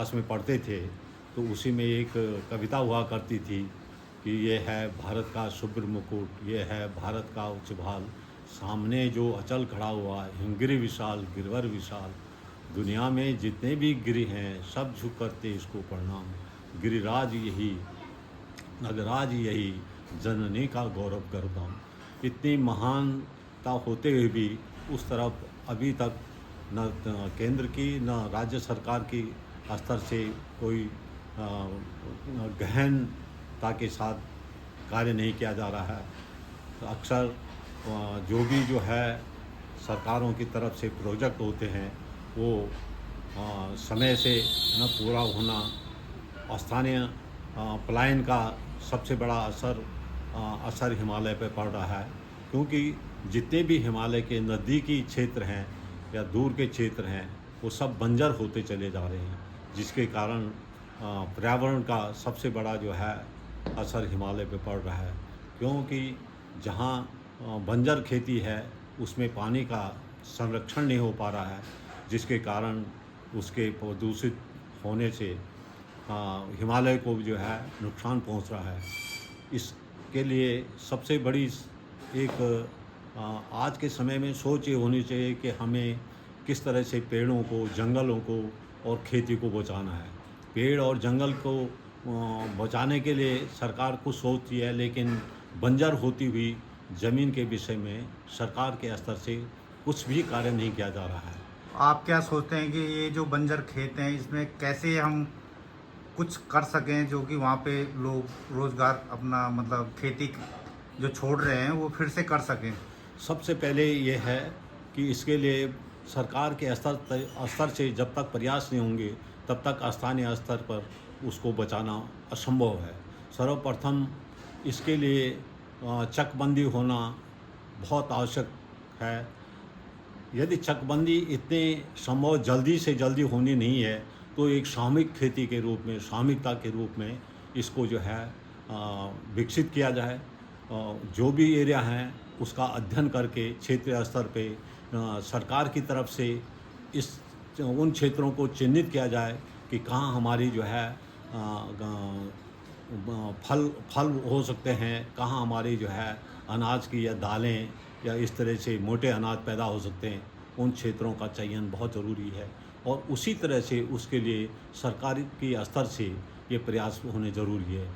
Class में पढ़ते थे तो उसी में एक कविता हुआ करती थी कि ये है भारत का शुभ्र मुकुट, ये है भारत का उच्च भाल, सामने जो अचल खड़ा हुआ हिमगिरि विशाल गिरवर विशाल, दुनिया में जितने भी गिरि हैं सब झुक करते इसको प्रणाम, गिरिराज यही नगराज यही जननी का गौरव गर्दाम। इतनी महानता होते हुए भी उस तरफ अभी तक न केंद्र की न राज्य सरकार की स्तर से कोई गहनता के साथ कार्य नहीं किया जा रहा है। तो अक्सर जो है सरकारों की तरफ से प्रोजेक्ट होते हैं वो समय से न पूरा होना, स्थानीय पलायन का सबसे बड़ा असर हिमालय पे पड़ रहा है, क्योंकि जितने भी हिमालय के नज़दीकी क्षेत्र हैं या दूर के क्षेत्र हैं वो सब बंजर होते चले जा रहे हैं, जिसके कारण पर्यावरण का सबसे बड़ा जो है असर हिमालय पे पड़ रहा है। क्योंकि जहाँ बंजर खेती है उसमें पानी का संरक्षण नहीं हो पा रहा है, जिसके कारण उसके प्रदूषित होने से हिमालय को जो है नुकसान पहुंच रहा है। इसके लिए सबसे बड़ी एक आज के समय में सोच ये होनी चाहिए कि हमें किस तरह से पेड़ों को, जंगलों को और खेती को बचाना है। पेड़ और जंगल को बचाने के लिए सरकार कुछ सोचती है, लेकिन बंजर होती हुई ज़मीन के विषय में सरकार के स्तर से कुछ भी कार्य नहीं किया जा रहा है। आप क्या सोचते हैं कि ये जो बंजर खेत हैं इसमें कैसे हम कुछ कर सकें जो कि वहाँ पे लोग रोज़गार अपना मतलब खेती जो छोड़ रहे हैं वो फिर से कर सकें? सबसे पहले ये है कि इसके लिए सरकार के स्तर से जब तक प्रयास नहीं होंगे तब तक स्थानीय स्तर पर उसको बचाना असंभव है। सर्वप्रथम इसके लिए चकबंदी होना बहुत आवश्यक है। यदि चकबंदी इतने संभव जल्दी से जल्दी होनी नहीं है तो एक सामूहिक खेती के रूप में, सामूहिकता के रूप में इसको जो है विकसित किया जाए। जो भी एरिया हैं उसका अध्ययन करके क्षेत्रीय स्तर पे सरकार की तरफ से उन क्षेत्रों को चिन्हित किया जाए कि कहाँ हमारी जो है फल हो सकते हैं, कहाँ हमारी जो है अनाज की या दालें या इस तरह से मोटे अनाज पैदा हो सकते हैं। उन क्षेत्रों का चयन बहुत ज़रूरी है और उसी तरह से उसके लिए सरकारी की स्तर से ये प्रयास होने ज़रूरी है।